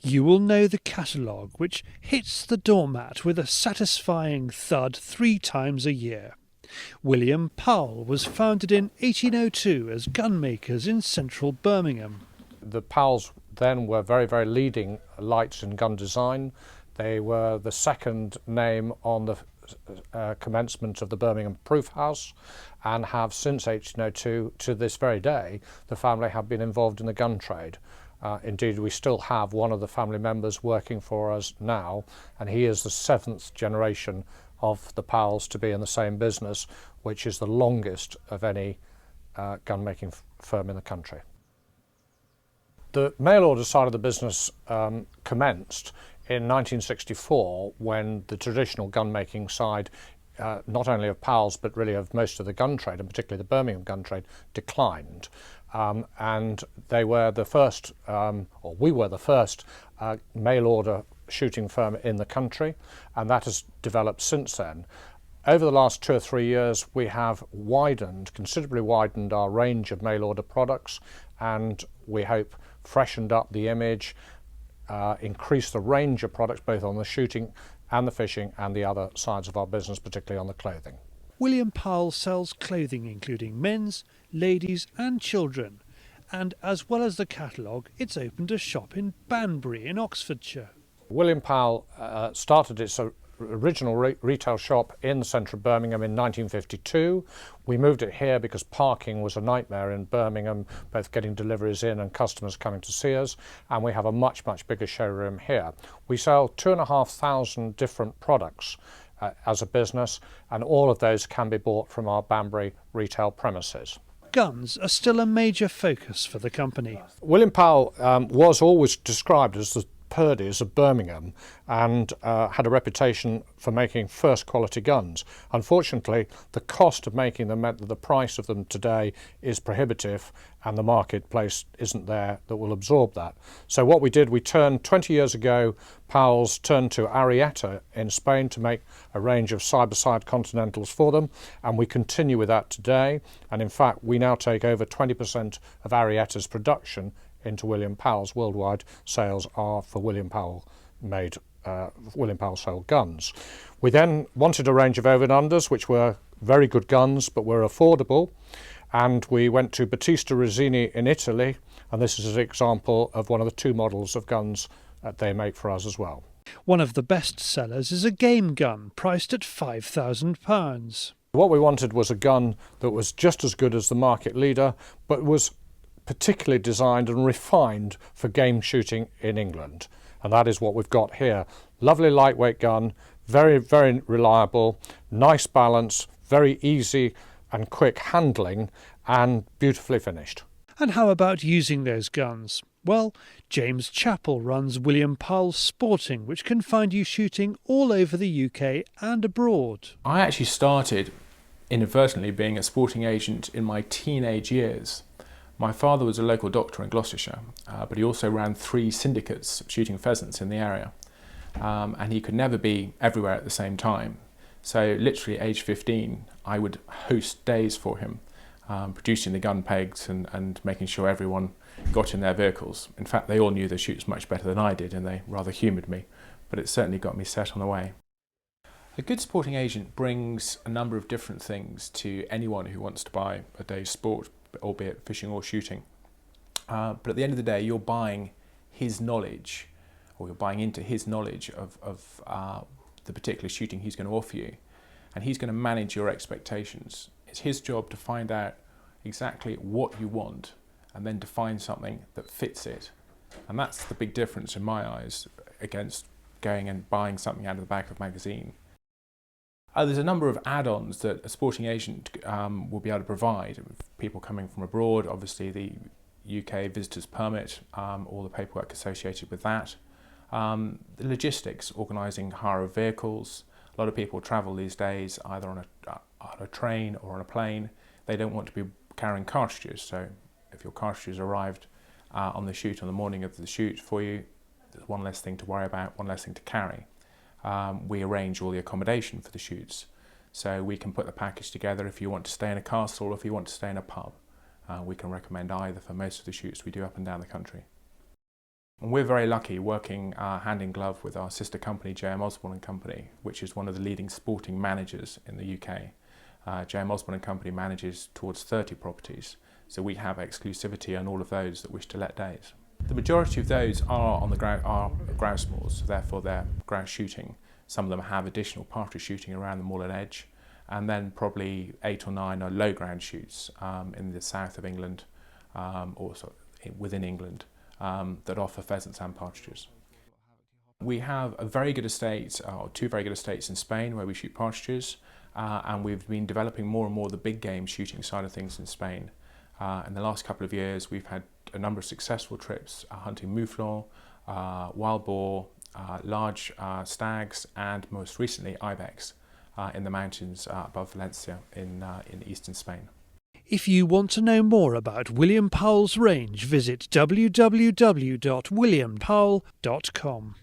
You will know the catalogue, which hits the doormat with a satisfying thud 3 times a year. William Powell was founded in 1802 as gunmakers in central Birmingham. The Powells then were very, very leading lights and gun design. They were the second name on the commencement of the Birmingham Proof House, and have since 1802 to this very day, the family have been involved in the gun trade. Indeed, we still have one of the family members working for us now, and he is the 7th generation of the Powells to be in the same business, which is the longest of any gun-making firm in the country. The mail order side of the business commenced in 1964, when the traditional gun-making side, not only of Powell's but really of most of the gun trade, and particularly the Birmingham gun trade, declined. And they were the first, or we were the first mail order shooting firm in the country, and that has developed since then. Over the last 2 or 3 years, we have considerably widened our range of mail order products, and we hope freshened up the image, increased the range of products both on the shooting and the fishing and the other sides of our business, particularly on the clothing. William Powell sells clothing including men's, ladies and children, and as well as the catalogue, it's opened a shop in Banbury in Oxfordshire. William Powell started its original retail shop in the centre of Birmingham in 1952. We moved it here because parking was a nightmare in Birmingham, both getting deliveries in and customers coming to see us, and we have a much, much bigger showroom here. We sell 2,500 different products as a business, and all of those can be bought from our Banbury retail premises. Guns are still a major focus for the company. William Powell was always described as the Purdy's of Birmingham, and had a reputation for making first quality guns. Unfortunately, the cost of making them meant that the price of them today is prohibitive, and the marketplace isn't there that will absorb that. So what we did, we turned 20 years ago, Powell's turned to Arietta in Spain to make a range of side-by-side Continentals for them, and we continue with that today. And in fact, we now take over 20% of Arietta's production into William Powell's. Worldwide sales are for William Powell made, William Powell sold guns. We then wanted a range of over and unders, which were very good guns but were affordable, and we went to Battista Rizzini in Italy, and this is an example of one of the 2 models of guns that they make for us as well. One of the best sellers is a game gun priced at £5,000. What we wanted was a gun that was just as good as the market leader, but was particularly designed and refined for game shooting in England, and that is what we've got here. Lovely lightweight gun, very, very reliable, nice balance, very easy and quick handling, and beautifully finished. And how about using those guns? Well, James Chappell runs William Powell Sporting, which can find you shooting all over the UK and abroad. I actually started inadvertently being a sporting agent in my teenage years. My father was a local doctor in Gloucestershire, but he also ran 3 syndicates shooting pheasants in the area, and he could never be everywhere at the same time. So literally age 15, I would host days for him, producing the gun pegs and making sure everyone got in their vehicles. In fact, they all knew the shoots much better than I did, and they rather humoured me, but it certainly got me set on the way. A good sporting agent brings a number of different things to anyone who wants to buy a day's sport, albeit fishing or shooting. But at the end of the day, you're buying his knowledge, or you're buying into his knowledge of the particular shooting he's going to offer you, and he's going to manage your expectations. It's his job to find out exactly what you want and then to find something that fits it. And that's the big difference in my eyes against going and buying something out of the back of a magazine. There's a number of add-ons that a sporting agent will be able to provide. People coming from abroad, obviously the UK visitor's permit, all the paperwork associated with that. The logistics, organising hire of vehicles. A lot of people travel these days either on a train or on a plane. They don't want to be carrying cartridges, so if your cartridges arrived on the shoot on the morning of the shoot for you, there's one less thing to worry about, one less thing to carry. We arrange all the accommodation for the shoots, so we can put the package together if you want to stay in a castle or if you want to stay in a pub. We can recommend either for most of the shoots we do up and down the country. And we're very lucky working hand in glove with our sister company, J.M. Osborne and Company, which is one of the leading sporting managers in the UK. J.M. Osborne and Company manages towards 30 properties, so we have exclusivity on all of those that wish to let days. The majority of those are on the grouse moors, therefore they're grouse shooting. Some of them have additional partridge shooting around the moorland edge, and then probably 8 or 9 are low ground shoots in the south of England, also within England, that offer pheasants and partridges. We have a very good estate, or 2 very good estates in Spain where we shoot partridges, and we've been developing more and more the big game shooting side of things in Spain. In the last couple of years we've had a number of successful trips hunting mouflon, wild boar, large stags, and most recently ibex in the mountains above Valencia in eastern Spain. If you want to know more about William Powell's range, visit www.williampowell.com.